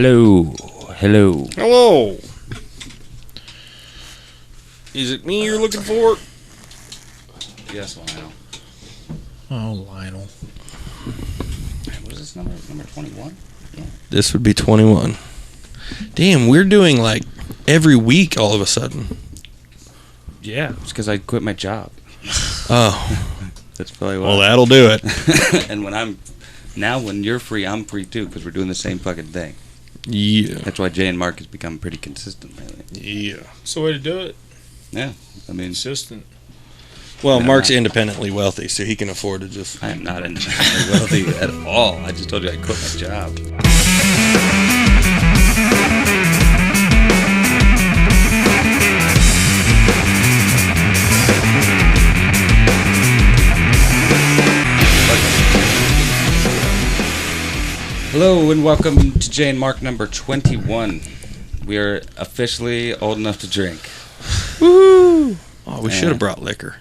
Hello. Hello. Is it me you're looking for? Yes, Lionel. Oh, Lionel. What is this number? Number 21? Yeah. This would be 21. Damn, we're doing like every week all of a sudden. Yeah, it's because I quit my job. Oh. That's probably why. Well, that'll do it. And when you're free, I'm free too, because we're doing the same fucking thing. Yeah. That's why Jay and Mark has become pretty consistent lately. Yeah. That's the way to do it. Yeah, I mean, Consistent. Well, No, Mark's not- independently wealthy, so he can afford to just... I am not wealthy at all. I just told you I quit my job. Hello and welcome to Jay and Mark number 21. We are officially old enough to drink. Woo! Oh, we should have brought liquor.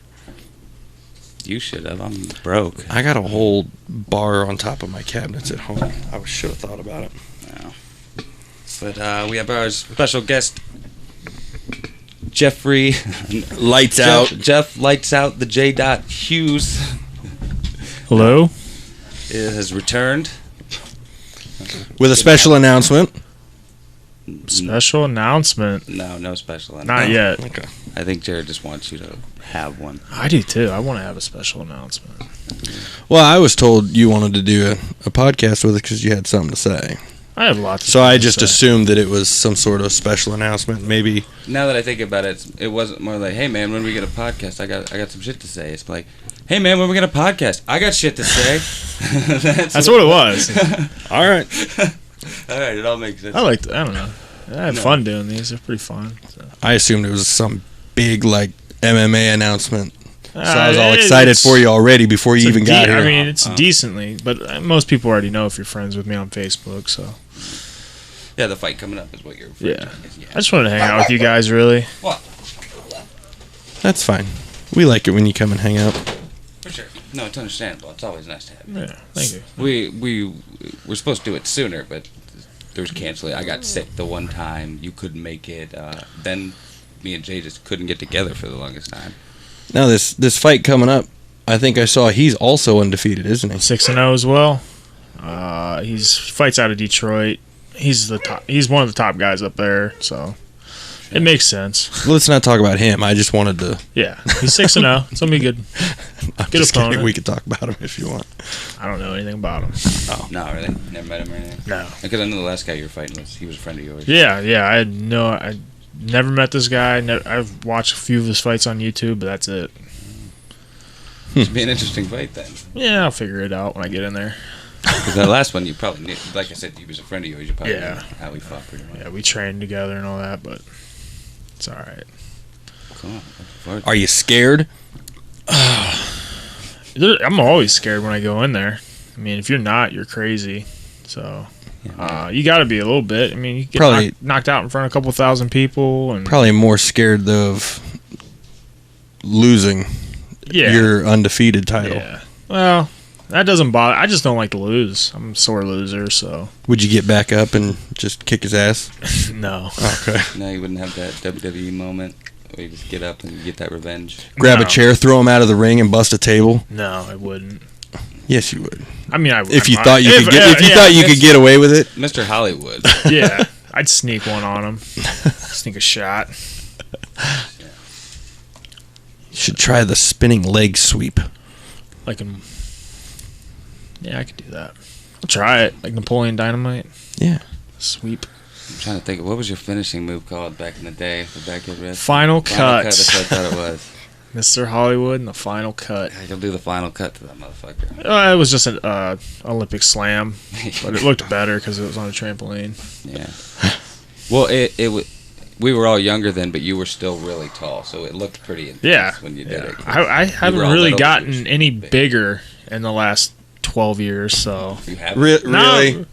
You should have. I'm broke. I got a whole bar on top of my cabinets at home. I should have thought about it. Wow. But we have our special guest, Jeffrey. Lights out. Jeff Lights Out, the J. Hughes. Hello? Has returned. With a special announcement. Special announcement. No special. Not yet. Okay. I think Jared just wants you to have one. I do too. I want to have a special announcement. Well, I was told you wanted to do a podcast with us because you had something to say. I have lots of So I things to just say. assumed that it was some sort of special announcement. Maybe. Now that I think about it, it wasn't more like, "Hey man, when we get a podcast, I got some shit to say." It's like, "Hey man, when we get a podcast, I got shit to say." That's what it was. All right. All right, it all makes sense. I don't know. I had fun doing these. They're pretty fun. So. I assumed it was some big, like, MMA announcement. So I was all It's- excited for you already before you it's even got here. I mean, it's decently, but most people already know if you're friends with me on Facebook, so. Yeah, the fight coming up is what you're referring Yeah. to. I just wanted to hang out with you guys, really. What? That's fine. We like it when you come and hang out. For sure. No, it's understandable. It's always nice to have you. Yeah, thank you. We were supposed to do it sooner, but there was canceling. I got sick the one time. You couldn't make it. Then me and Jay just couldn't get together for the longest time. Now, this fight coming up, I think I saw he's also undefeated, isn't he? 6-0 as well. He fights out of Detroit. He's the top. He's one of the top guys up there, so it makes sense. Let's not talk about him. I just wanted to... Yeah, he's 6-0. It's gonna be good. I'm Good just kidding. opponent. We could talk about him if you want. I don't know anything about him. No, really? Never met him or anything? No. Because I know the last guy you were fighting he was a friend of yours. Yeah. I never met this guy. I've watched a few of his fights on YouTube, but that's it. Should be an interesting fight then. Yeah, I'll figure it out when I get in there. Because that last one you probably knew. Like I said, he was a friend of yours. You probably Yeah. knew how he fought pretty much. Yeah, we trained together and all that, but it's all right. Cool. Looking forward to Are you scared? I'm always scared when I go in there. I mean, if you're not, you're crazy. So you got to be a little bit. I mean, you get Probably- knocked out in front of a couple thousand people, and Probably more scared, though, of losing yeah, your undefeated title. yeah. Well, that doesn't bother. I just don't like to lose. I'm a sore loser, so Would you get back up and just kick his ass? no. Okay. No, you wouldn't have that WWE moment where you just get up and get that revenge. Grab No. a chair, throw him out of the ring, and bust a table? No, I wouldn't. Yes, you would. I mean, If you I thought you if- could get, if you yeah, thought you could get away with it. Mr. Hollywood. yeah, I'd sneak one on him. Sneak a shot. You should try the spinning leg sweep. Yeah, I could do that. I'll try it, like Napoleon Dynamite. Yeah. Sweep. I'm trying to think. What was your finishing move called back in the day? The backhand wrist? Final Final cut. That's what I thought it was. Mr. Hollywood and the final cut. You'll do the final cut to that motherfucker. It was just an Olympic slam, but it looked better because it was on a trampoline. Yeah. Well, we were all younger then, but you were still really tall, so it looked pretty intense Yeah. when you did it. I were haven't all really little, gotten you were any big. bigger in the last 12 years. So You have Really? well,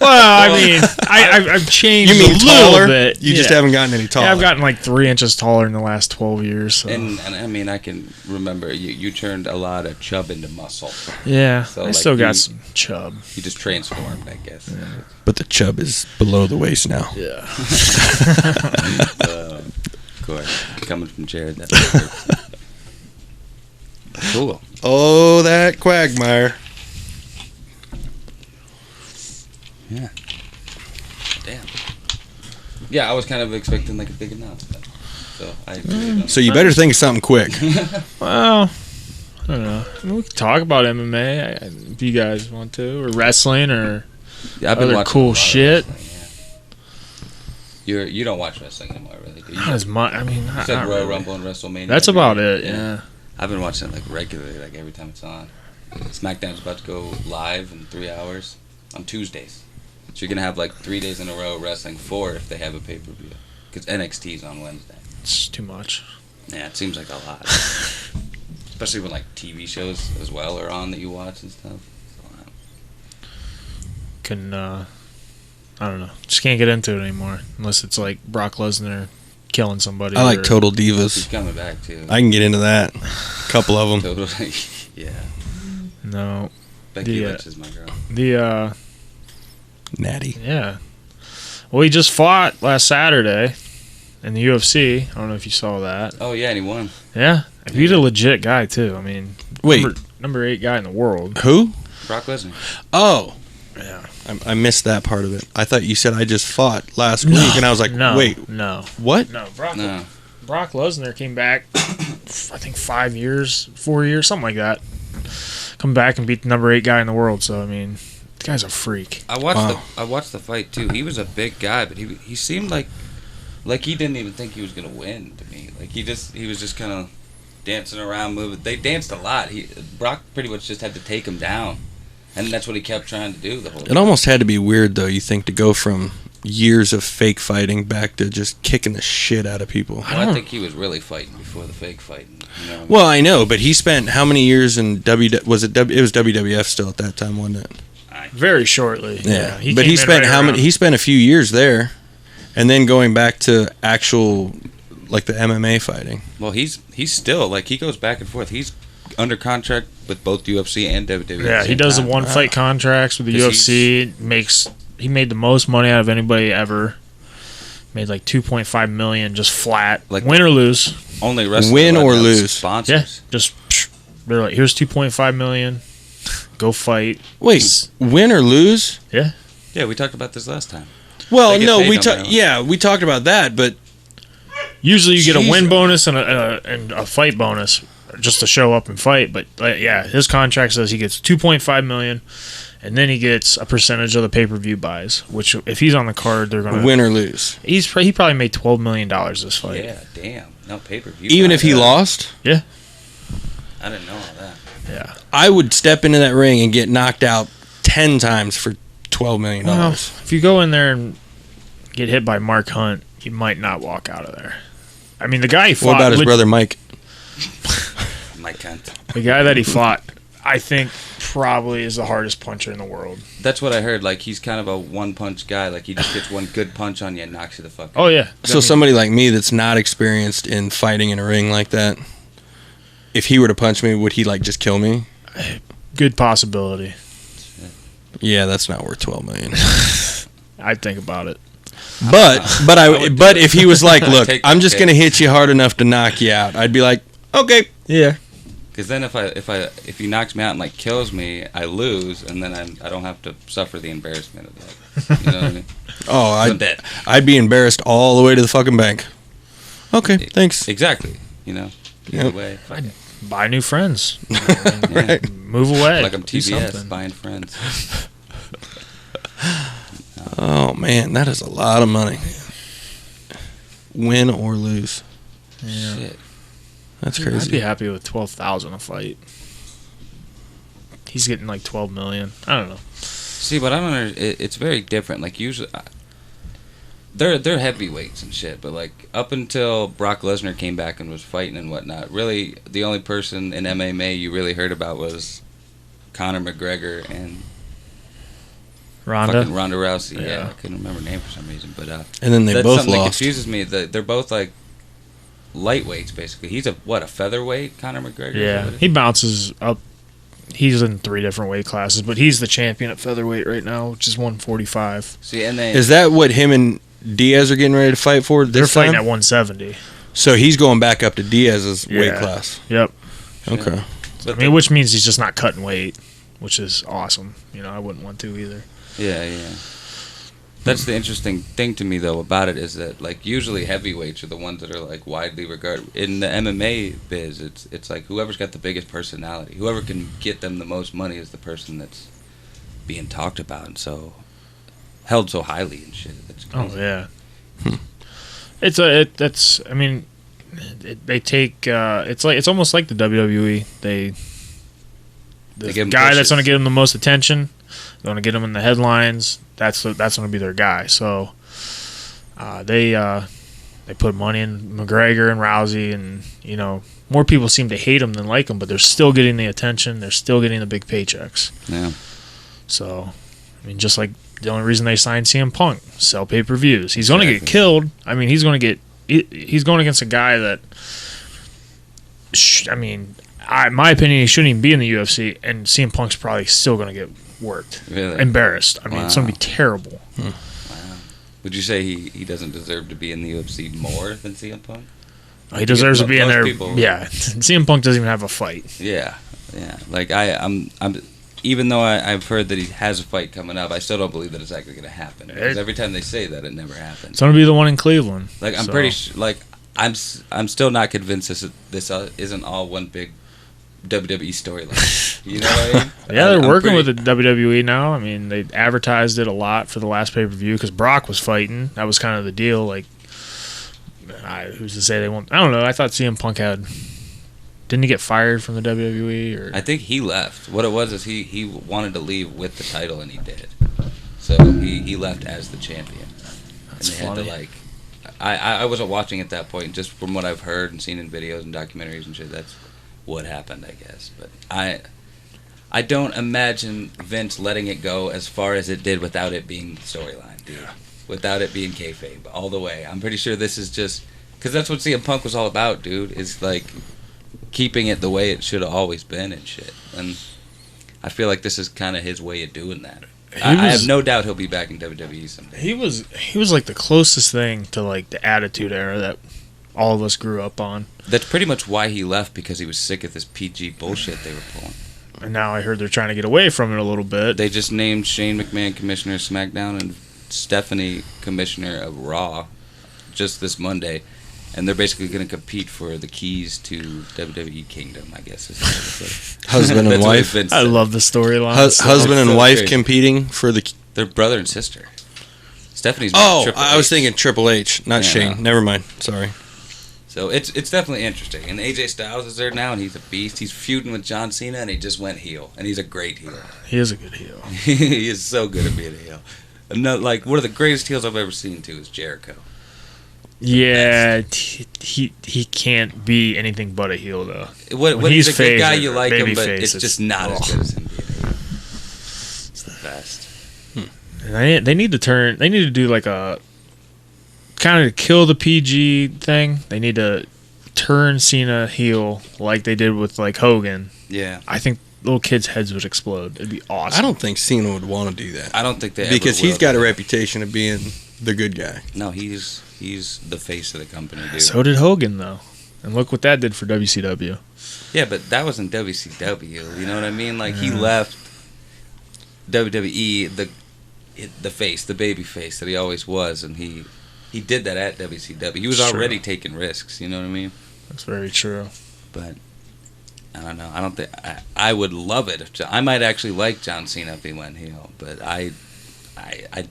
I mean, I've changed You mean a taller? little bit. You just haven't gotten any taller. Yeah, I've gotten like 3 inches taller in the last 12 years. So. And I mean, I can remember you turned a lot of chub into muscle. Yeah, So, I like, still you- got some chub. You just transformed, I guess. But the chub is below the waist now. Yeah. Of course, coming from Jared, that's cool. Oh, that quagmire. Yeah. Damn. Yeah, I was kind of expecting like a big announcement. So I really don't. So you better think of something quick. Well, I don't know. I mean, we can talk about MMA if you guys want to, or wrestling, or Yeah, I've other watching cool a lot of shit. wrestling, you don't watch wrestling anymore, really? Do you? not as much. I mean, You not said Royal really. Rumble and WrestleMania. That's every about year. it. Yeah. I've been watching it like regularly, like every time it's on. SmackDown's about to go live in 3 hours on Tuesdays. So you're gonna have like 3 days in a row wrestling, 4 if they have a pay-per-view. Because NXT's on Wednesday. It's too much. Yeah, it seems like a lot. Especially when like TV shows as well are on that you watch and stuff. So, I don't know. Just can't get into it anymore unless it's like Brock Lesnar killing somebody. I like or- Total he's Divas. coming back too. I can get into that. A couple of them. Totally. Yeah. No. Becky The, Lynch is my girl. The Natty. yeah. Well, he just fought last Saturday in the UFC. I don't know if you saw that. Oh yeah, and he won. Yeah. He's a legit guy too. I mean, Wait. number 8 guy in the world. Who? Brock Lesnar. Oh. Yeah. I missed that part of it. I thought you said I just fought last week, and I was like, No. wait, No. what? No. No. Brock Lesnar came back, I think 4 years, something like that. Come back and beat the number 8 guy in the world. So I mean, the guy's a freak. I watched Wow. I watched the fight too. He was a big guy, but he seemed like he didn't even think he was gonna win to me. Like he was just kind of dancing around, moving. They danced a lot. Brock pretty much just had to take him down, and that's what he kept trying to do the whole It time. almost had to be weird, though, you think, to go from years of fake fighting back to just kicking the shit out of people. Well, I think he was really fighting before the fake fighting. You know what I mean? Well, I know, but he spent how many years in it was WWF still at that time, wasn't it? Very shortly. Yeah. He But came he in spent right around- he spent a few years there, and then going back to actual, like, the MMA fighting. Well, he's still like he goes back and forth. He's under contract with both UFC and WWE. Yeah, he does the one fight contracts with the 'Cause UFC. He made the most money out of anybody ever. Made like 2.5 million just flat, Like- win or lose. Only wrestler Win that or has lose. Yeah, sponsors. just they're like, here's 2.5 million. Go fight. Wait, win or lose? Yeah, Yeah, we talked about this last time. Well, They get no, paid we on that one. we talked about that, but usually you get a win Jesus. bonus and a fight bonus just to show up and fight. But yeah, his contract says he gets 2.5 million, and then he gets a percentage of the pay-per-view buys. Which if he's on the card, they're gonna win or lose. He probably made $12 million this fight. Yeah, damn. No pay-per-view. Even if he buys. lost, I didn't know all that. Yeah. I would step into that ring and get knocked out 10 times for $12 million. Well, if you go in there and get hit by Mark Hunt, you might not walk out of there. I mean, the guy he fought. What about his brother Mike? Mike Kent. The guy that he fought, I think, probably is the hardest puncher in the world. That's what I heard. Like he's kind of a one-punch guy. Like he just gets one good punch on you and knocks you the fuck out. Oh yeah. So somebody like me that's not experienced in fighting in a ring like that, if he were to punch me, would he like just kill me? Good possibility. Yeah, that's not worth 12 million. I'd think about it. But if he was like, look, Take I'm that just hit. gonna hit you hard enough to knock you out, I'd be like, okay. Yeah. Because then if he knocks me out and like kills me, I lose, and then I don't have to suffer the embarrassment of that. You know what I mean? Oh, I'm dead. I'd be embarrassed all the way to the fucking bank. Okay, thanks. Exactly. You know. Either Yep. way. fuck it. Buy new friends. Right. Move away. Like I'm Do TBS something. buying friends. Oh man, that is a lot of money. Win or lose. Yeah. Shit. That's I'd be crazy. happy with 12,000 a fight. He's getting like 12 million. I don't know. See, but I don't know. It's very different. Like usually, they're heavyweights and shit. But like up until Brock Lesnar came back and was fighting and whatnot, really the only person in MMA you really heard about was Conor McGregor and Ronda. fucking Ronda Rousey. Yeah. Yeah. I couldn't remember her name for some reason, but And then they that's both something that lost. confuses me. They're both like lightweights, basically. He's a featherweight, Conor McGregor? Yeah, he bounces up. He's in 3 different weight classes, but he's the champion at featherweight right now, which is 145. See, and they Is that what him and Diaz are getting ready to fight for They're this fighting time? at 170. So he's going back up to Diaz's weight Yeah. class. Yep. Okay. but I mean, which means he's just not cutting weight, which is awesome. I wouldn't want to either. yeah. That's the interesting thing to me, though, about it is that, like, usually heavyweights are the ones that are, like, widely regarded. In the MMA biz, it's like whoever's got the biggest personality, whoever can get them the most money is the person that's being talked about and so held so highly and shit. That's crazy. Oh yeah. They take. It's almost like the WWE. The They give 'em guy that's pushes. going to get him the most attention, they're going to get him in the headlines. That's going to be their guy. So they put money in McGregor and Rousey, and more people seem to hate him than like him, but they're still getting the attention. They're still getting the big paychecks. Yeah. So, I mean, just like the only reason they signed CM Punk, sell pay-per-views. He's going to get Exactly. killed. I mean, he's going against a guy that, my opinion, he shouldn't even be in the UFC, and CM Punk's probably still going to get worked. Really? Embarrassed. I mean, it's going Wow. to be terrible. Wow. Would you say he doesn't deserve to be in the UFC more than CM Punk? He deserves to be in most there. people- Yeah, CM Punk doesn't even have a fight. Yeah. Like I'm even though I've heard that he has a fight coming up, I still don't believe that it's actually going to happen. Because every time they say that, it never happens. It's going to be the one in Cleveland. Like I'm So, pretty sure. Like I'm still not convinced this isn't all one big WWE storyline. You know what I mean? Yeah, they're I'm working pretty- with the WWE now. I mean, they advertised it a lot for the last pay-per-view because Brock was fighting. That was kind of the deal. Like, who's to say they won't? I don't know. I thought CM Punk didn't he get fired from the WWE? Or I think he left. What it was is he wanted to leave with the title, and he did. So he left as the champion. That's and they funny. had to, like, I wasn't watching at that point. Just from what I've heard and seen in videos and documentaries and shit, that's what happened, I guess. But I don't imagine Vince letting it go as far as it did without it being storyline, dude. Without it being kayfabe all the way. I'm pretty sure this is just because that's what CM Punk was all about, dude. Is like keeping it the way it should have always been and shit. And I feel like this is kind of his way of doing that. I have no doubt he'll be back in WWE someday. he was like the closest thing to like the Attitude Era that all of us grew up on. That's pretty much why he left, because he was sick of this PG bullshit they were pulling. And now I heard they're trying to get away from it a little bit. They just named Shane McMahon commissioner of SmackDown and Stephanie commissioner of Raw just this Monday. And they're basically going to compete for the keys to WWE Kingdom, I guess. Is Husband and wife. I love the storyline. Husband and so wife great. competing for the. They're brother and sister. Stephanie's Oh, Triple I was H. thinking Triple H, not Yeah, Shane. no. Never mind. Sorry. So it's definitely interesting. And AJ Styles is there now, and he's a beast. He's feuding with John Cena, and he just went heel. And he's a great heel. He is a good heel. He is so good at being a heel. Like, one of the greatest heels I've ever seen, too, is Jericho. Yeah, he can't be anything but a heel though. When he's he's a good guy, face you or like him, baby but face, it's just not as good as him being a heel. It's the best. And they need to do like a kind of kill the PG thing. They need to turn Cena heel like they did with like Hogan. Yeah. I think little kids' heads would explode. It'd be awesome. I don't think Cena would want to do that I don't think they because ever he's will. got a reputation of being the good guy. No, he's the face of the company, dude. So did Hogan though, and look what that did for WCW. Yeah, but that wasn't WCW. You know what I mean? Like, he left WWE, the face, the baby face that he always was, and he did that at WCW. He was Sure. already taking risks. You know what I mean? That's very true. But I don't know. I don't think I would love it if I might actually like John Cena if he went heel, but I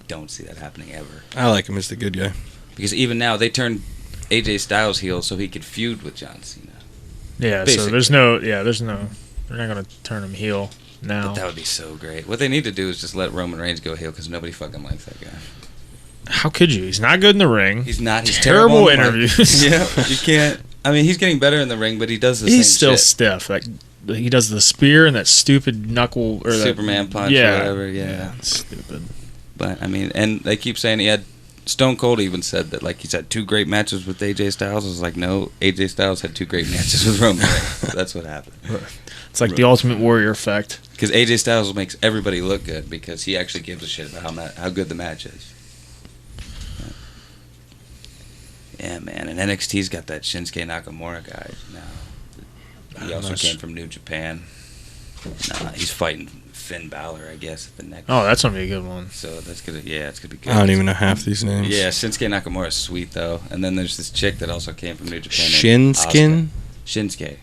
don't see that happening ever. I like him as the good guy. Because even now they turned AJ Styles heel so he could feud with John Cena. Yeah. Basically. So there's no. They're not gonna turn him heel now. But that would be so great. What they need to do is just let Roman Reigns go heel because nobody fucking likes that guy. How could you? He's not good in the ring. He's not. He's Terrible terrible in the ring. interviews. Yeah, you can't. I mean, he's getting better in the ring, but he does the same He's still shit. stiff. Like he does the spear and that stupid knuckle or Superman punch or whatever. Yeah, stupid. But I mean, and they keep saying he had. Stone Cold even said that, like, he's had 2 great matches with AJ Styles. I was like, no, AJ Styles had 2 great matches with Roman Reigns. That's what happened. It's like the Ultimate Warrior effect. Because AJ Styles makes everybody look good because he actually gives a shit about how good the match is. Yeah, man. And NXT's got that Shinsuke Nakamura guy now. He also came from New Japan. He's fighting Finn Balor, I guess, at the next. Oh, that's gonna be a good one. So that's gonna, it's gonna be good. I don't even know half these names. Yeah, Shinsuke Nakamura is sweet though, and then there's this chick that also came from New Japan. Shinsuke. Shinsuke.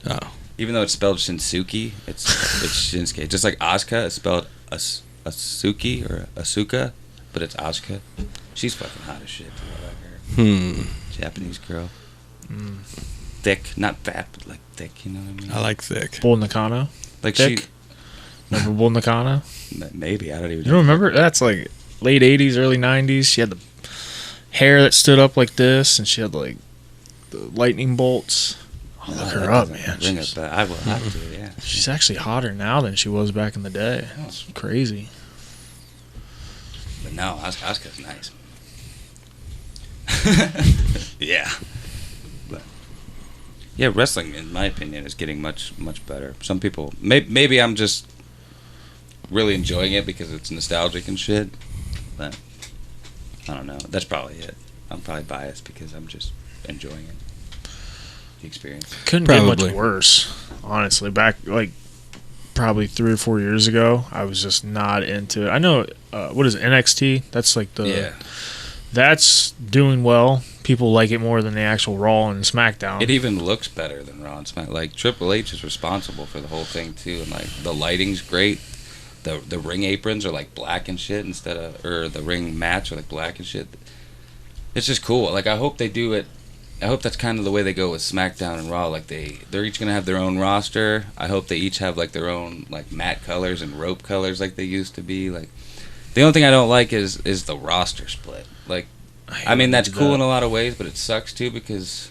Oh. Even though it's spelled Shinsuke, it's Shinsuke. Just like Asuka, it's spelled Asuki or Asuka, but it's Asuka. She's fucking hot as shit. I like her. Japanese girl. Thick, not fat, but like thick. You know what I mean? I like thick. Bull Nakano. Like thick? Remember Bull Nakano? Maybe, I don't even know. You don't remember? That's like late 80s, early 90s. She had the hair that stood up like this, and she had like the lightning bolts. Oh, look her up, man. I will have to, yeah. She's actually hotter now than she was back in the day. It's crazy. But no, Asuka's nice. Yeah. But, yeah, wrestling, in my opinion, is getting much, much better. Some people, maybe I'm just really enjoying it because it's nostalgic and shit, but I don't know. That's probably it. I'm probably biased because I'm just enjoying it. The experience. Couldn't get much worse, honestly. Back, like, probably 3 or 4 years ago, I was just not into it. I know, what is it, NXT? That's like the... Yeah. That's doing well. People like it more than the actual Raw and SmackDown. It even looks better than Raw and SmackDown. Like, Triple H is responsible for the whole thing, too. And, like, the lighting's great. The ring aprons are, like, black and shit instead of... Or the ring mats are, like, black and shit. It's just cool. Like, I hope they do it... I hope that's kind of the way they go with SmackDown and Raw. Like, they're each going to have their own roster. I hope they each have, like, their own, like, matte colors and rope colors like they used to be. Like, the only thing I don't like is the roster split. Like, I mean, that's cool in a lot of ways, but it sucks, too, because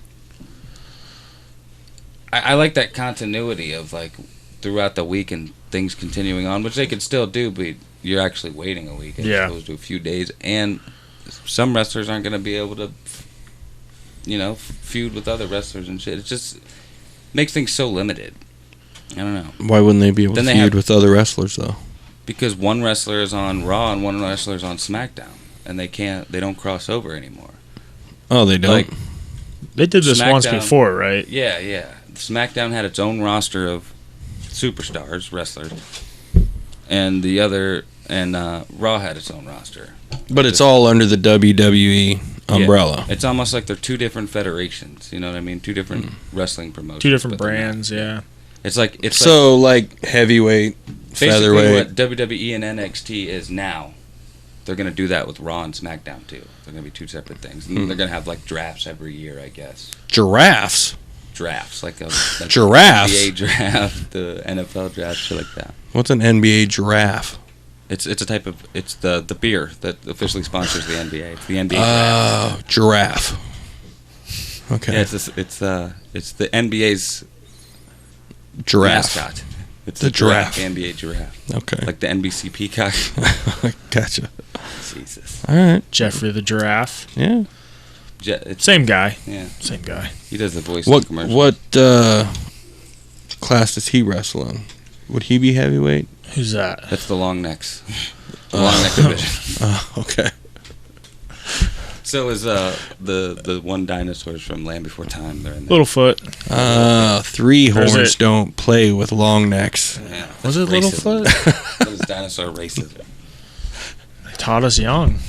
I like that continuity of, like, throughout the week and things continuing on, which they could still do, but you're actually waiting a week as opposed to a few days. And some wrestlers aren't going to be able to, you know, feud with other wrestlers and shit. It just makes things so limited. I don't know. Why wouldn't they be able to feud with other wrestlers, though? Because one wrestler is on Raw and one wrestler is on SmackDown, and they don't cross over anymore. Oh, they don't? Like, they did this once before, right? Yeah. SmackDown had its own roster of superstars, wrestlers, and Raw had its own roster. But it's all under the WWE umbrella. Yeah. It's almost like they're 2 different federations. You know what I mean? 2 different wrestling promotions. 2 different brands, yeah. It's like like heavyweight, featherweight. Basically, what WWE and NXT is now, they're gonna do that with Raw and SmackDown too. They're gonna be 2 separate things, and they're gonna have like drafts every year, I guess. Giraffes. Drafts like giraffes. The NBA draft, the NFL draft, shit like that. What's an NBA giraffe? It's a type of the beer that officially sponsors the NBA. It's the NBA draft. Giraffe. Okay. Yeah, it's the NBA's giraffe mascot. It's the giraffe. The NBA giraffe. Okay. Like the NBC peacock. Gotcha. Jesus. All right. Jeffrey the giraffe. Yeah. Same guy. Yeah. Same guy. He does the voice of the commercial. What class does he wrestle in? Would he be heavyweight? Who's that? That's the long necks. The long neck division. Okay. So is the one dinosaurs from Land Before Time. They're in there. Littlefoot. 3 horns don't play with long necks. Yeah, was it racism. Littlefoot? That was dinosaur racism. They taught us young.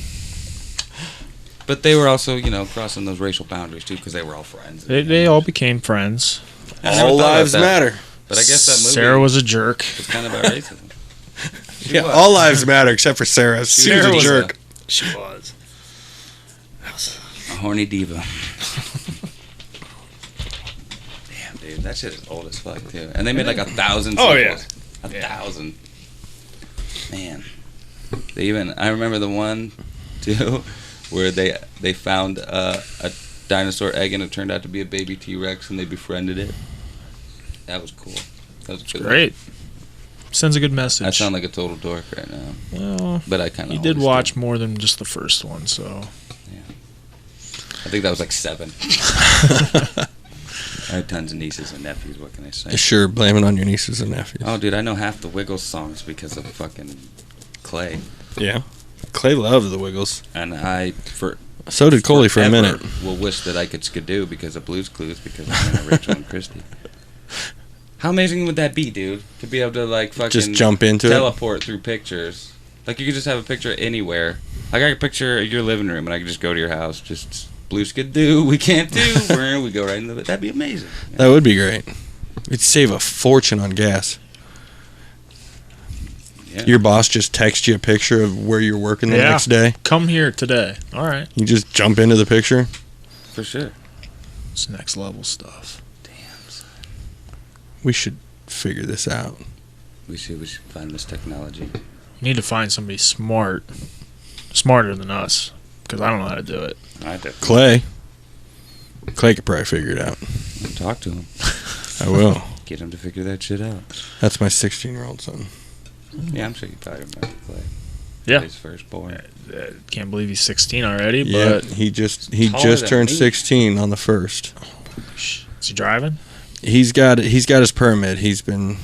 But they were also, you know, crossing those racial boundaries too, because they were all friends. They all became friends. All lives matter. But I guess that movie. Sarah was a jerk. It's kind of about racism. Yeah, all lives matter except for Sarah. She was a jerk. She was. A horny diva. Damn, dude, that shit is old as fuck too. And they made like 1,000 sequels. Oh yeah, 1,000. Man, I remember the one too, where they found a dinosaur egg and it turned out to be a baby T-Rex and they befriended it. That was cool. That was good. Great. Sends a good message. I sound like a total dork right now. Well, but I kind of. You did watch more than just the first one, so. Yeah. I think that was like 7. I have tons of nieces and nephews. What can I say? Sure, blame it on your nieces and nephews. Oh, dude, I know half the Wiggles songs because of fucking Clay. Yeah. Clay loved the Wiggles. And so did Coley for a minute. Will wish that I could skidoo because of Blue's Clues because I'm in Rachel and Christy. How amazing would that be, dude? To be able to like fucking just jump into teleport through pictures. Like you could just have a picture anywhere. Like I could picture your living room and I could just go to your house. Just Blue skidoo. We can't do. We go right into it. That'd be amazing. Yeah. That would be great. It'd save a fortune on gas. Yeah. Your boss just texts you a picture of where you're working the next day. Come here today. All right. You just jump into the picture. For sure. It's next level stuff. Damn, son. We should figure this out. We should find this technology. We need to find somebody smarter than us, because I don't know how to do it. I do. Clay could probably figure it out. I'll talk to him. I will. Get him to figure that shit out. That's my 16-year-old son. Yeah, I'm sure you probably remember Clay. Yeah. His firstborn. Can't believe he's 16 already, Yeah, but he just turned 16 on the 1st. Is he driving? He's got his permit. He's been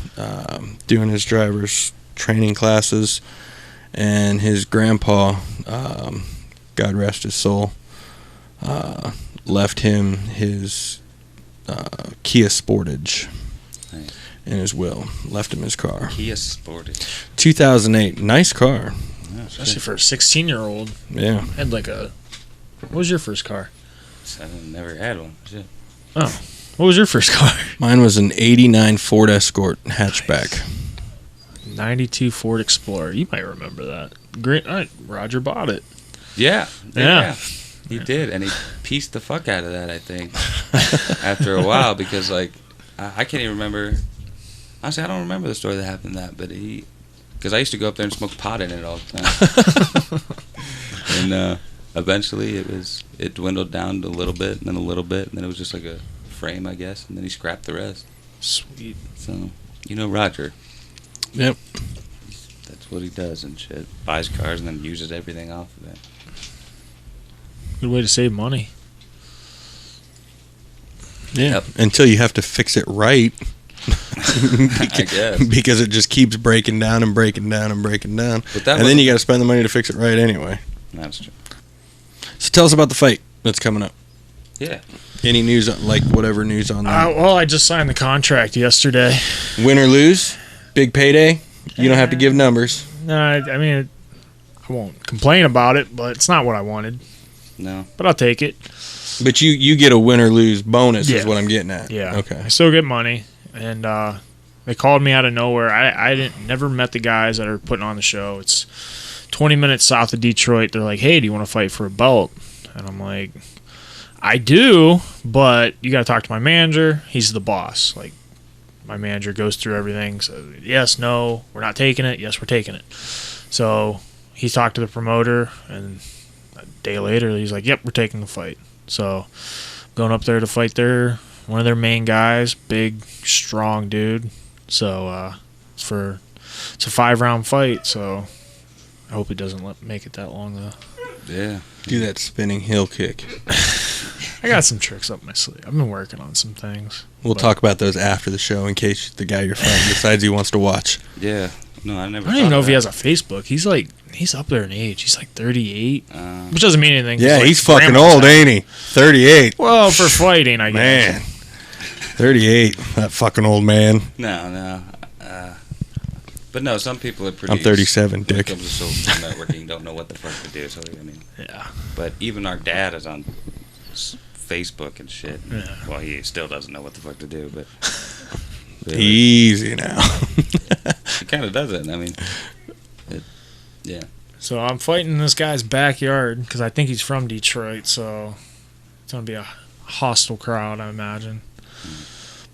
doing his driver's training classes, and his grandpa, God rest his soul, left him his Kia Sportage. Nice. In his will. Left him his car. Kia Sportage. 2008. Nice car. Yeah, especially for a 16-year-old. Yeah. Had like a... What was your first car? I never had one. Shit. Oh. What was your first car? Mine was an 89 Ford Escort hatchback. Nice. 92 Ford Explorer. You might remember that. Great. Roger bought it. Yeah. He Yeah. did, and he pieced the fuck out of that, I think, after a while, because, like, I can't even remember. Honestly, I don't remember the story that happened that, but because I used to go up there and smoke pot in it all the time. And eventually it dwindled down to a little bit, and then a little bit, and then it was just like a frame, I guess, and then he scrapped the rest. Sweet. So, Roger. Yep. That's what he does and shit. Buys cars and then uses everything off of it. Good way to save money. Yeah. Yep. Until you have to fix it right. I guess. Because it just keeps breaking down and breaking down and breaking down. And then you got to spend the money to fix it right anyway. That's true. So tell us about the fight that's coming up. Yeah. Any news, whatever news on that? Well, I just signed the contract yesterday. Win or lose, big payday. You don't have to give numbers. No, I mean, I won't complain about it, but it's not what I wanted. No. But I'll take it. But you get a win or lose bonus is what I'm getting at. Yeah. Okay. I still get money, and they called me out of nowhere. I never met the guys that are putting on the show. It's 20 minutes south of Detroit. They're like, hey, do you want to fight for a belt? And I'm like, I do, but you got to talk to my manager. He's the boss. Like, my manager goes through everything. So, yes, no, we're not taking it. Yes, we're taking it. So he talked to the promoter, and a day later, he's like, yep, we're taking the fight. So going up there to fight one of their main guys, big, strong dude. So it's a 5-round fight. So I hope he doesn't make it that long though. Yeah. Do that spinning heel kick. I got some tricks up my sleeve. I've been working on some things. We'll talk about those after the show in case the guy you're fighting decides he wants to watch. Yeah. No, I never. I don't even know if he has a Facebook. He's up there in age. He's like 38, which doesn't mean anything. Yeah, like he's fucking old, ain't he? 38. Well, for fighting, I guess. Man, 38. That fucking old man. No. But no, some people are pretty. I'm 37, dick. When it comes to social networking, don't know what the fuck to do. So I mean. Yeah. But even our dad is on Facebook and shit. Yeah. Well, he still doesn't know what the fuck to do, but. Really. Easy now. He kind of does it. I mean, yeah. So I'm fighting in this guy's backyard because I think he's from Detroit, so it's going to be a hostile crowd, I imagine.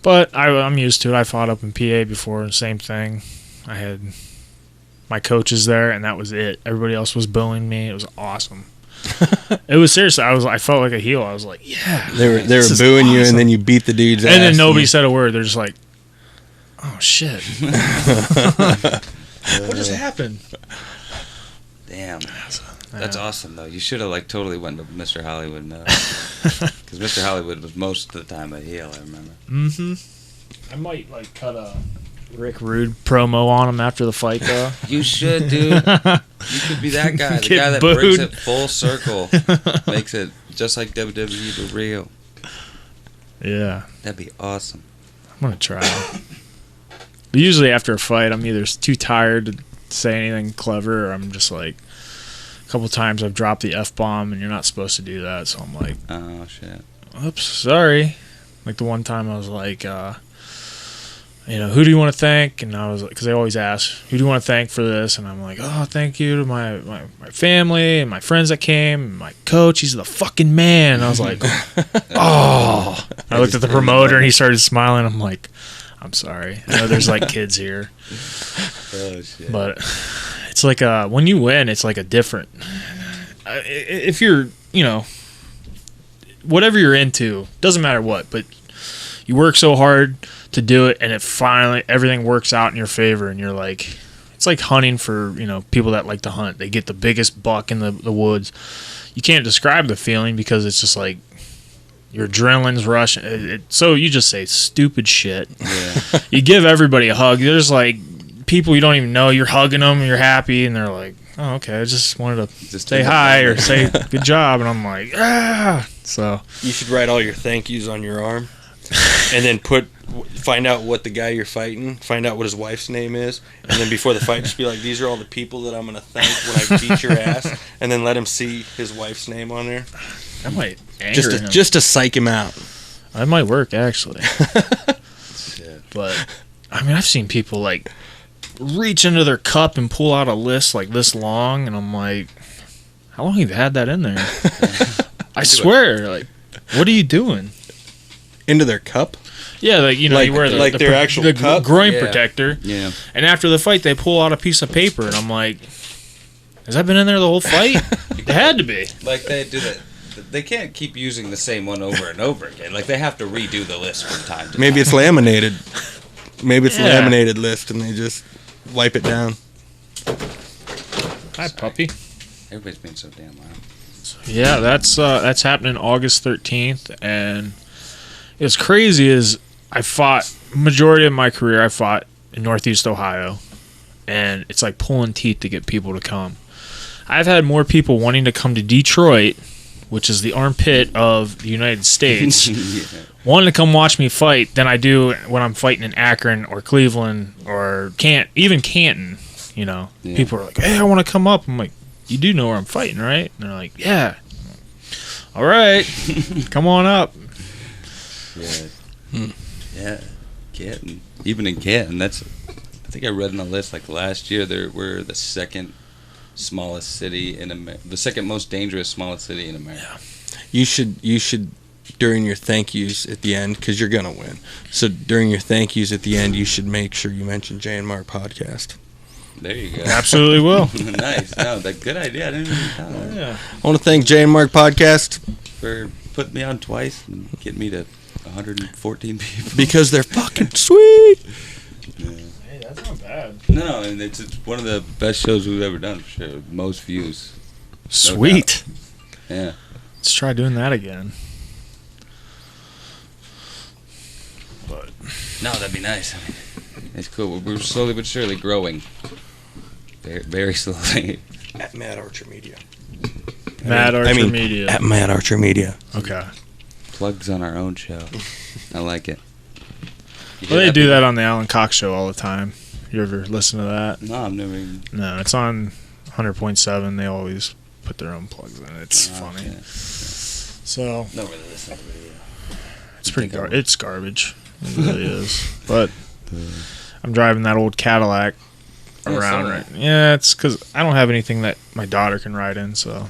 But I'm used to it. I fought up in PA before, same thing. I had my coaches there, and that was it. Everybody else was booing me. It was awesome. It was seriously. I felt like a heel. I was like, yeah. They were booing you, and then you beat the dude's ass. And then nobody said a word. They're just like, Oh shit! What just happened? Damn. That's awesome though. You should have like totally went to Mr. Hollywood because Mr. Hollywood was most of the time a heel. I remember. Mm-hmm. I might like cut a Rick Rude promo on him after the fight though. You should, dude. You could be that guy. The guy that brings it full circle, makes it just like WWE but real. Yeah, that'd be awesome. I'm gonna try. But usually after a fight, I'm either too tired to say anything clever, or I'm just like. A couple times I've dropped the F-bomb and you're not supposed to do that, so I'm like, oh shit, oops, sorry. Like the one time I was like, who do you want to thank? And I was like, because they always ask, who do you want to thank for this? And I'm like, oh, thank you to my family and my friends that came, and my coach, he's the fucking man. And I was like, oh. I looked at the promoter and he started smiling. I'm like, I'm sorry. I know there's like kids here. Oh shit. But it's like when you win, it's like a different. If you're, whatever you're into, doesn't matter what, but you work so hard to do it, and it finally everything works out in your favor, and you're like, it's like hunting for people that like to hunt. They get the biggest buck in the woods. You can't describe the feeling because it's just like your adrenaline's rushing. So you just say stupid shit. Yeah. You give everybody a hug. There's like. People you don't even know, you're hugging them, and you're happy, and they're like, "Oh, okay, I just wanted to say hi or say good job," and I'm like, "Ah!" So you should write all your thank yous on your arm, and then find out what the guy you're fighting, find out what his wife's name is, and then before the fight, just be like, "These are all the people that I'm gonna thank when I beat your ass," and then let him see his wife's name on there. That might anger him. Just to psych him out. That might work actually. But I mean, I've seen people like. Reach into their cup and pull out a list like this long, and I'm like, how long have you had that in there? I swear, like, what are you doing? Into their cup? Yeah, like you wear their actual cup? groin protector. Yeah. And after the fight, they pull out a piece of paper, and I'm like, has that been in there the whole fight? It had to be. Like they do that. They can't keep using the same one over and over again. Like they have to redo the list from time to time. Maybe it's laminated. Maybe it's a laminated list, and they just wipe it down. Hi, puppy. Everybody's been so damn loud. Yeah, that's happening August 13th, and it's crazy. Is I fought majority of my career. I fought in Northeast Ohio, and it's like pulling teeth to get people to come. I've had more people wanting to come to Detroit, which is the armpit of the United States, wanting to come watch me fight than I do when I'm fighting in Akron or Cleveland or even Canton. Yeah. People are like, "Hey, I want to come up." I'm like, "You do know where I'm fighting, right?" And they're like, "Yeah." All right, come on up. Yeah. Yeah. Canton. Even in Canton, I think I read on a list like last year we're the second smallest city in America, the second most dangerous smallest city in America. You should during your thank yous at the end, because you're gonna win. So during your thank yous at the end, you should make sure you mention Jay and Mark podcast. There you go. Absolutely will. Nice. No, that's a good idea. I didn't even thought of that. Yeah. I want to thank Jay and Mark podcast For putting me on twice and getting me to 114 people. because they're fucking sweet. Yeah. Hey, that's not bad. No, and it's one of the best shows we've ever done, for sure. Most views. Sweet. Yeah. Let's try doing that again. But No, that'd be nice. I mean, it's cool. We're slowly but surely growing. Very, very slowly. At Mad Archer Media. Media. At Mad Archer Media. Okay. Plugs on our own show. I like it. Well, they do that on the Alan Cox show all the time. You ever listen to that? No, I've never even... No, it's on 100.7. They always put their own plugs in. It's funny. Okay. So Not really listening to video. it's pretty it's garbage. It really is. But I'm driving that old Cadillac around right. Yeah, it's because I don't have anything that my daughter can ride in, so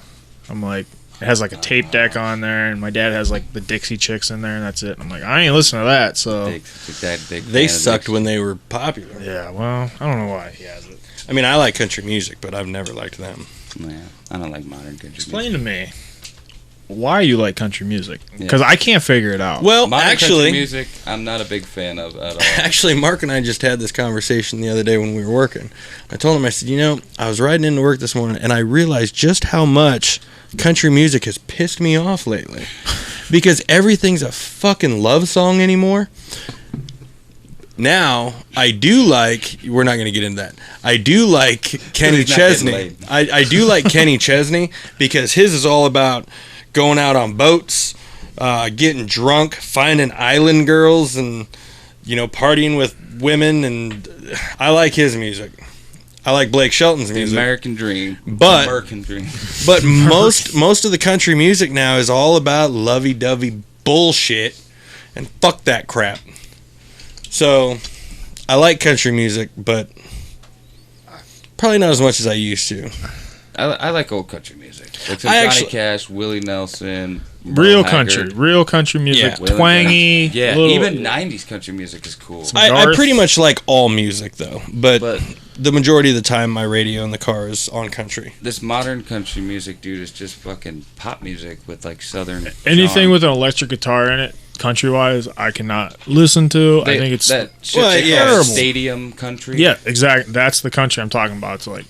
I'm like, it has like a tape deck on there, and my dad has like the Dixie Chicks in there, and that's it. I'm like, I ain't listening to that. So They sucked when they were popular. yeah, well, I don't know why he has it. I mean, I like country music, but I've never liked them. Yeah, I don't like modern country. Explain to me. why you like country music, Yeah. because I can't figure it out. Well, Modern country actually, music, I'm not a big fan of at all. actually, Mark and I just had this conversation the other day when we were working. I told him, I said, I was riding into work this morning and I realized just how much country music has pissed me off lately. Because everything's a fucking love song anymore. Now, I do like, we're not going to get into that. I do like Kenny He's not getting Chesney. laid. I do like Kenny Chesney because his is all about going out on boats, getting drunk, finding island girls, and, partying with women. And I like his music. I like Blake Shelton's The music. American Dream. But- American Dream. But most of the country music now is all about lovey-dovey bullshit, and fuck that crap. So, I like country music, but probably not as much as I used to. I like old country music. Like some I Johnny actually- Cash, Willie Nelson, real Merle country Yeah. music, Waylon twangy. Jennings. Yeah, little- even 90s country music is cool. Some I Garth. pretty much like all music, though. But But the majority of the time, my radio in the car is on country. this modern country music, dude, is just fucking pop music with like southern. anything charm. with an electric guitar in it, country wise, I cannot listen to. I think it's that shit Well, they yeah. call Terrible. stadium country. yeah, exactly. That's the country I'm talking about. It's like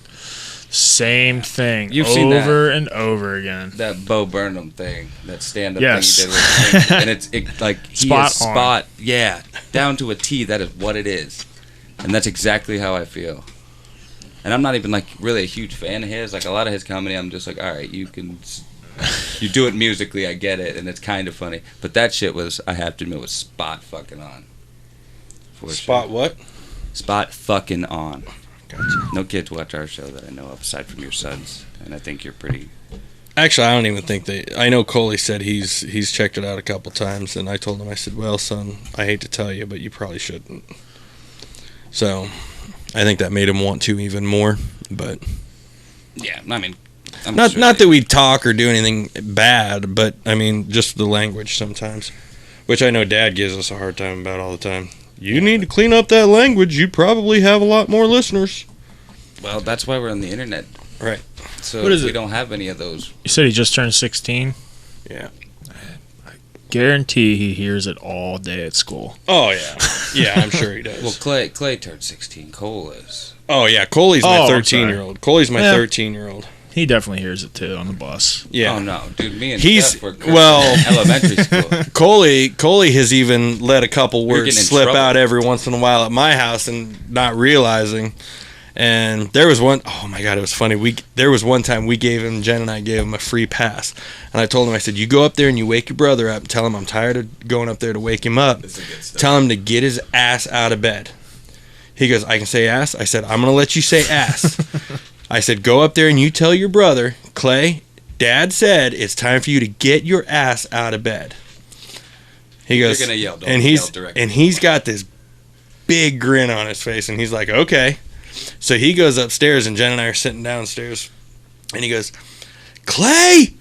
same thing You've seen that. over and over again. That Bo Burnham thing, that stand-up Yes. thing he did with Pink, and it's like he Spot is on. spot, yeah, down to a T. That is what it is, and that's exactly how I feel. And I'm not even like really a huge fan of his. Like a lot of his comedy, I'm just like, all right, you do it musically, I get it, and it's kind of funny. But that shit was, I have to admit, was spot fucking on. For Spot sure. what? Spot fucking on. Gotcha. No kids watch our show that I know of, aside from your sons, and I think you're pretty. Actually, I don't even think they. I know Coley said he's checked it out a couple times, and I told him, I said, "Well, son, I hate to tell you, but you probably shouldn't." So, I think that made him want to even more. But Yeah, I mean, I'm not sure not that we talk or do anything bad, but I mean just the language sometimes, which I know Dad gives us a hard time about all the time. You need to clean up that language. You'd probably have a lot more listeners. Well, that's why we're on the internet. Right. So What is we it? don't have any of those. You said he just turned 16. Yeah. Guarantee he hears it all day at school. Oh yeah. Yeah, I'm sure he does. Well, Clay turned 16. Cole is. Oh yeah, Coley's my Oh, I'm 13-year-old. Coley's my Yeah. 13-year-old. He definitely hears it too on the bus. Yeah. Oh no, dude! Me and He's- Steph were well- in elementary school. Coley has even let a couple We're words getting in slip trouble. out every once in a while at my house and not realizing. And there was one, oh my God, it was funny. There was one time Jen and I gave him a free pass. And I told him, I said, you go up there and you wake your brother up and tell him I'm tired of going up there to wake him up. That's a good stuff. Tell him to get his ass out of bed. He goes, I can say ass? I said, I'm going to let you say ass. I said, go up there and you tell your brother, Clay, Dad said it's time for you to get your ass out of bed. He goes, You're gonna yell, don't and yell directly. he's got this big grin on his face, and he's like, okay. So he goes upstairs, and Jen and I are sitting downstairs, and he goes, Clay,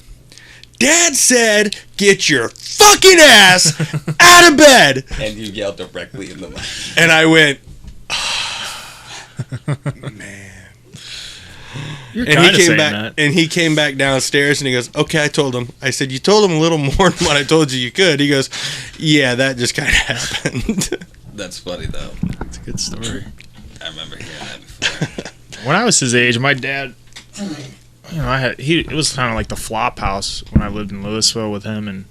Dad said get your fucking ass out of bed. And you yelled directly in the mic. And I went, man. You're And kind he of came saying back, that. and he came back downstairs, and he goes, "Okay, I told him." I said, "You told him a little more than what I told you could." He goes, "Yeah, that just kind of happened." That's funny though. It's a good story. I remember hearing that before. When I was his age, my dad, it was kind of like the flop house when I lived in Louisville with him, and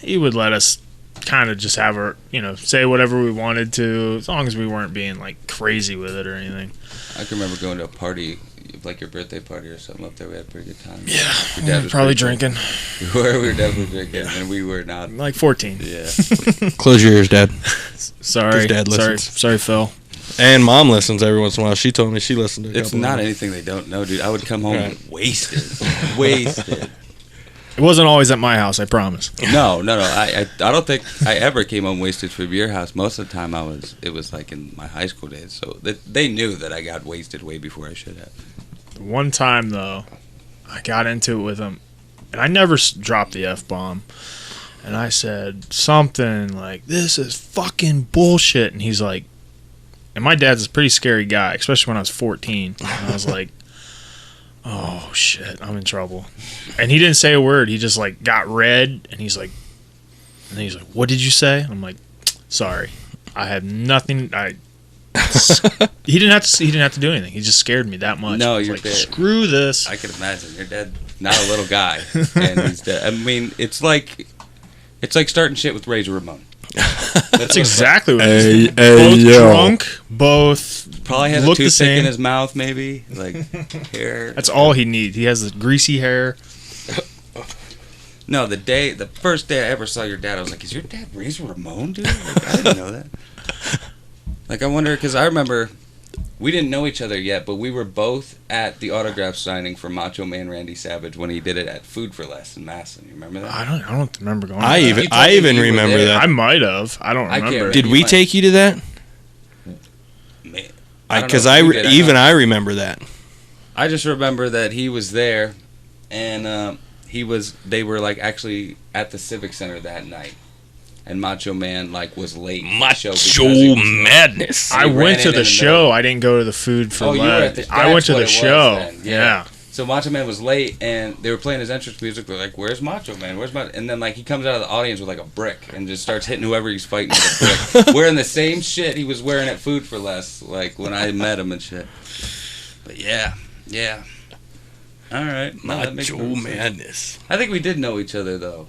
he would let us kind of just have our, say whatever we wanted to, as long as we weren't being like crazy with it or anything. I can remember going to a party, like your birthday party or something up there. We had a pretty good time. Yeah, Your dad was probably pretty drinking. cool. We were definitely drinking, and we were not. Like 14. Yeah. Close your ears, Dad. Sorry, His dad listens. sorry, Phil. And Mom listens every once in a while. She told me she listened to a It's couple not of them. anything they don't know, dude. I would come home Right. wasted. Wasted. It wasn't always at my house, I promise. No. I don't think I ever came home wasted from your house. Most of the time, it was like in my high school days. So they knew that I got wasted way before I should have. One time, though, I got into it with him, and I never dropped the F-bomb. And I said something like, "This is fucking bullshit." And he's like, and my dad's a pretty scary guy, especially when I was 14. And I was like, Oh shit, I'm in trouble. And he didn't say a word. He just like got red, and he's like, "What did you say?" I'm like, "Sorry, I have nothing." He didn't have to do anything. He just scared me that much. No, I was you're like, dead. Screw this. I can imagine your dad, not a little guy, and he's dead. I mean, it's like starting shit with Razor Ramon. That's exactly what Hey, he did. hey, Both yo. drunk, both Probably has a look the toothpick in same. his mouth, maybe like hair. That's all he needs. He has the greasy hair. No, the first day I ever saw your dad, I was like, "Is your dad Razor Ramon, dude?" Like, I didn't know that. Like, I wonder, because I remember we didn't know each other yet, but we were both at the autograph signing for Macho Man Randy Savage when he did it at Food for Less in Masson. You remember that? I don't remember going. I to even that. I even you were remember there. that. I might have. I don't I can't remember. remember. Did You we might- take you to that? Man, Because don't know if you did. even I remember that. I just remember that he was there, and they were like actually at the Civic Center that night, and Macho Man like was late. for the show because he was late. madness. I He ran went to in the the show. middle. I didn't go to the Food for Oh, you were Less. at the- I went that's to what the it was show. then, yeah. Yeah. So Macho Man was late, and they were playing his entrance music. They're like, "Where's Macho Man? Where's Macho?" And then like he comes out of the audience with like a brick and just starts hitting whoever he's fighting with a brick, wearing the same shit he was wearing at Food for Less, like when I met him and shit. But yeah. All right, no, that makes Macho sense. madness. I think we did know each other though.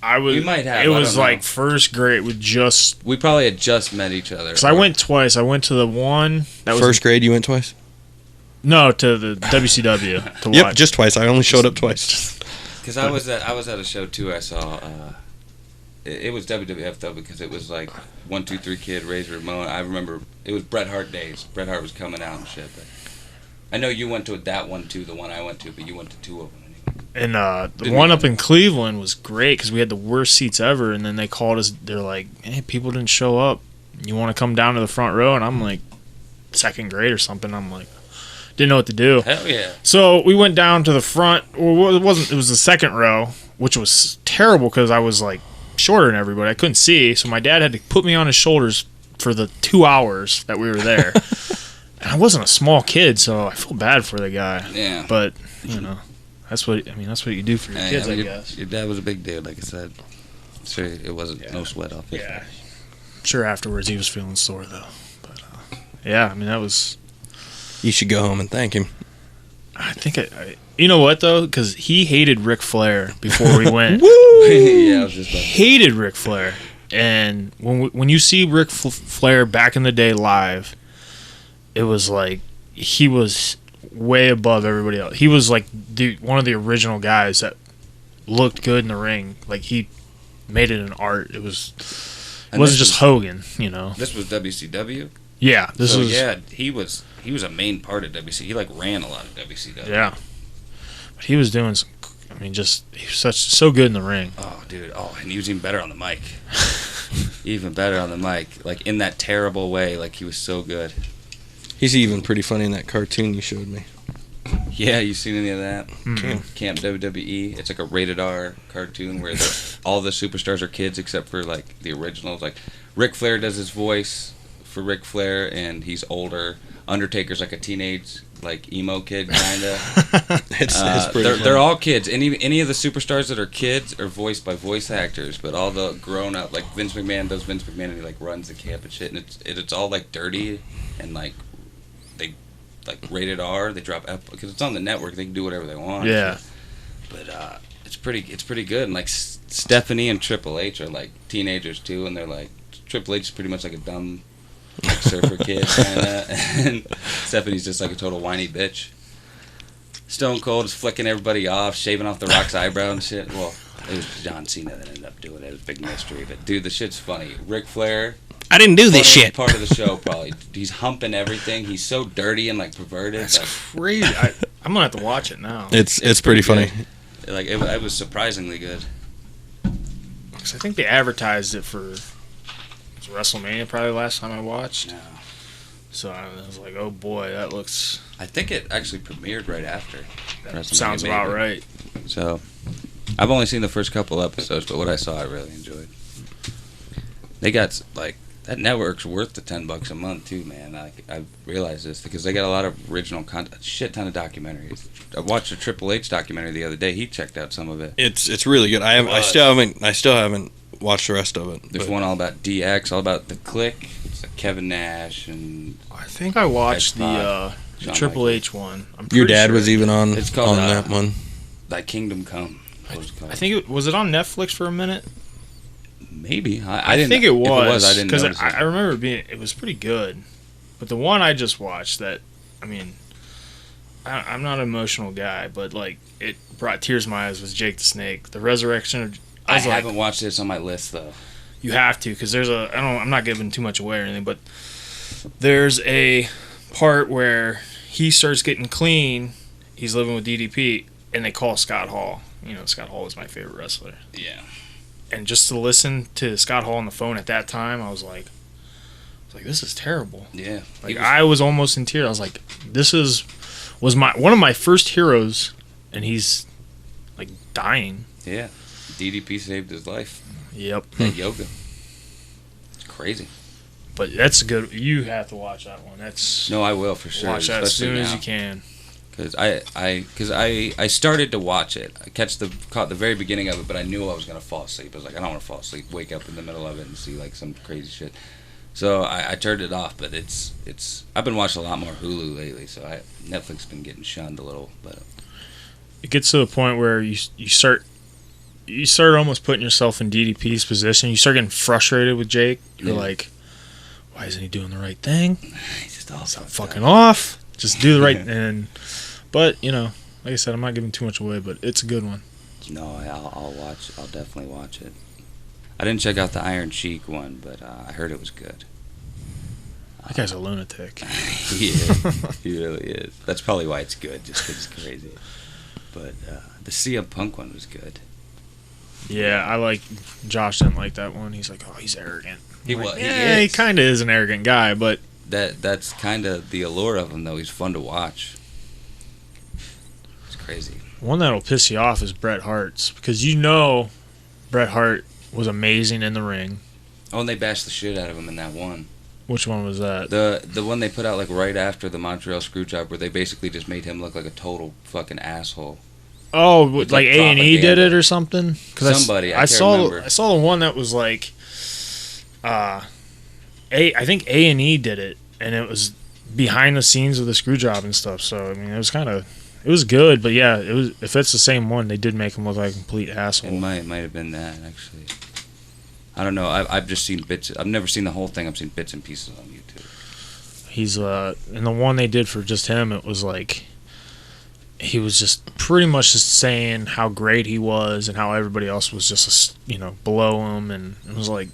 I was. We might have, It I was don't know. like first grade with just. We probably had just met each other. Because I went twice. I went to the one that was First grade, you went twice? no to the WCW to Yep, watch. just twice. I only showed up twice. Because I was at a show too. I saw it was WWF though, because it was like 1, 2, 3 Kid, Razor Ramon. I remember it was Bret Hart days. Bret Hart was coming out and shit. But I know you went to that one too, the one I went to, but you went to two of them. And the Didn't one we? up in Cleveland was great because we had the worst seats ever. And then they called us. They're like, "Hey, people didn't show up. You want to come down to the front row?" And I'm like, second grade or something. I'm like, didn't know what to do. Hell yeah! So we went down to the front. Well, it wasn't. It was the second row, which was terrible because I was like shorter than everybody. I couldn't see. So my dad had to put me on his shoulders for the 2 hours that we were there. And I wasn't a small kid, so I feel bad for the guy. Yeah. But you know, that's what you do for your Hey, kids, I your, guess. your dad was a big dude, like I said. Sure, it wasn't no sweat off his Yeah. face. I'm sure afterwards he was feeling sore though. But yeah, I mean that was. You should go home and thank him. I think you know what though, because he hated Ric Flair before we went. Yeah, I was just about to Hated Ric Flair, and when you see Ric Flair back in the day live, it was like he was way above everybody else. He was like one of the original guys that looked good in the ring. Like he made it an art. It wasn't just Hogan, you know. This was WCW. Yeah, this was. Yeah, he was a main part of WCW. He like ran a lot of WCW. Yeah, but he was doing some. I mean, just he was so good in the ring. Oh, dude. Oh, and he was even better on the mic. Even better on the mic. Like, in that terrible way. Like, he was so good. He's even pretty funny in that cartoon you showed me. Yeah, you seen any of that? Mm-mm. Camp WWE. It's like a rated R cartoon where all the superstars are kids except for, like, the originals. Like, Ric Flair does his voice for Ric Flair, and he's older. Undertaker's like a teenage, like, emo kid, kind of. It's pretty They're all kids. Any of the superstars that are kids are voiced by voice actors, but all the grown up, like Vince McMahon does Vince McMahon, and he like runs the camp and shit, and it's all like dirty and like they like rated R. They drop F because it's on the network. They can do whatever they want. Yeah. But it's pretty good. And like Stephanie and Triple H are like teenagers too, and they're like Triple H is pretty much like a dumb like surfer kid kinda, and Stephanie's just like a total whiny bitch. Stone Cold is flicking everybody off, shaving off The Rock's eyebrow and shit. Well, it was John Cena that ended up doing it. It was a big mystery, but dude, the shit's funny. Ric Flair, I didn't do this shit. part of the show probably. He's humping everything. He's so dirty and like perverted. That's like, crazy. I'm gonna have to watch it now. It's pretty funny. good. Like it was surprisingly good. 'Cause I think they advertised it for WrestleMania probably last time I watched. No. So I was like, oh boy, that looks. I think it actually premiered right after. WrestleMania, Sounds about maybe. right. So, I've only seen the first couple episodes, but what I saw, I really enjoyed. They got like That network's worth the $10 a month too, man. I realized this because they got a lot of original content, a shit ton of documentaries. I watched a Triple H documentary the other day. He checked out some of it. It's really good. I still haven't watched the rest of it. There's one all about DX, all about the Click. It's like Kevin Nash and I think I watched the Triple H one. Your dad was even on It's called, that one. Thy Kingdom Come. I think it was on Netflix for a minute. Maybe I didn't think it was. If it was, I didn't because notice I remember it was pretty good. But the one I just watched, that I mean, I'm not an emotional guy, but like it brought tears to my eyes, was Jake the Snake, the resurrection of. I haven't watched this on my list though. You have to, because there's I'm not giving too much away or anything, but there's a part where he starts getting clean. He's living with DDP, and they call Scott Hall. You know, Scott Hall is my favorite wrestler. Yeah. And just to listen to Scott Hall on the phone at that time, I was like, this is terrible. Yeah. Like I was almost in tears. I was like, was one of my first heroes, and he's like dying. Yeah. DDP saved his life. Yep. That yoga. It's crazy. But that's good. You have to watch that one. No, I will for sure. Watch that as soon as you can. Because I started to watch it. I caught the very beginning of it, but I knew I was gonna fall asleep. I was like, I don't want to fall asleep. Wake up in the middle of it and see like some crazy shit. So I turned it off. But it's I've been watching a lot more Hulu lately. So Netflix has been getting shunned a little. But it gets to the point where you start almost putting yourself in DDP's position. You start getting frustrated with Jake. You're like, why isn't he doing the right thing? He's just all fucking off. Just do the right thing. But, you know, like I said, I'm not giving too much away, but it's a good one. No, I'll definitely watch it. I didn't check out the Iron Sheik one, but I heard it was good. That guy's a lunatic. He is. He really is. That's probably why it's good, just because it's crazy. But the CM Punk one was good. Yeah, Josh didn't like that one. He's like, oh, he's arrogant. He kind of is an arrogant guy, but that's kind of the allure of him, though. He's fun to watch. It's crazy. One that'll piss you off is Bret Hart's, because you know Bret Hart was amazing in the ring. Oh, and they bashed the shit out of him in that one. Which one was that? The one they put out like right after the Montreal Screwjob, where they basically just made him look like a total fucking asshole. Oh, like A&E did it or something? Somebody, I saw remember. I saw the one that was like, I think A&E did it, and it was behind the scenes of the screw job and stuff. So I mean, it was good, but yeah, it was. If it's the same one, they did make him look like a complete asshole. It might have been that actually. I don't know. I've just seen bits. I've never seen the whole thing. I've seen bits and pieces on YouTube. He's and the one they did for just him, it was like he was just pretty much just saying how great he was and how everybody else was just below him, and it was like,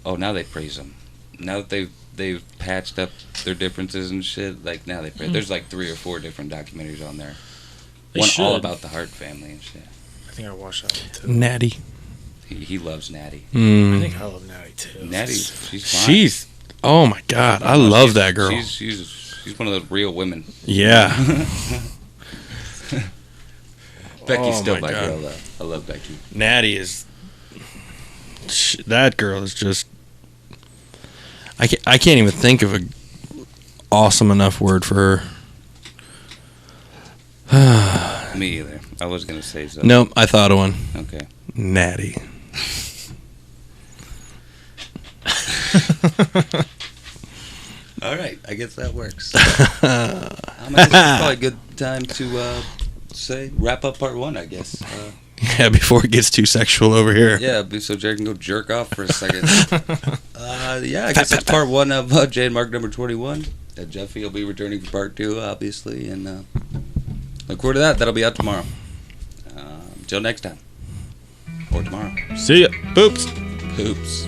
oh, now they praise him. Now that they've patched up their differences and shit, like now they praise. There's like 3 or 4 different documentaries on there. One all about the Hart family and shit. I think I watched that one too. Natty. He loves Natty. I think I love Natty too. Natty, she's fine. Oh my god, I love that girl. She's one of those real women. Yeah. Becky's still my girl though. I love Becky. Natty is. That girl is just. I can't even think of a awesome enough word for her. Me either. I was gonna say so. Nope, I thought of one. Okay. Natty. All right, I guess that works. It's probably a good time to wrap up part 1, I guess. Yeah, before it gets too sexual over here. Yeah, so Jared can go jerk off for a second. Yeah, I guess that's part 1 of Jay and Mark number 21. Jeffy will be returning for part 2, obviously, and look forward to that. That'll be out tomorrow. Until next time. Or tomorrow. See ya. Boops. Poops.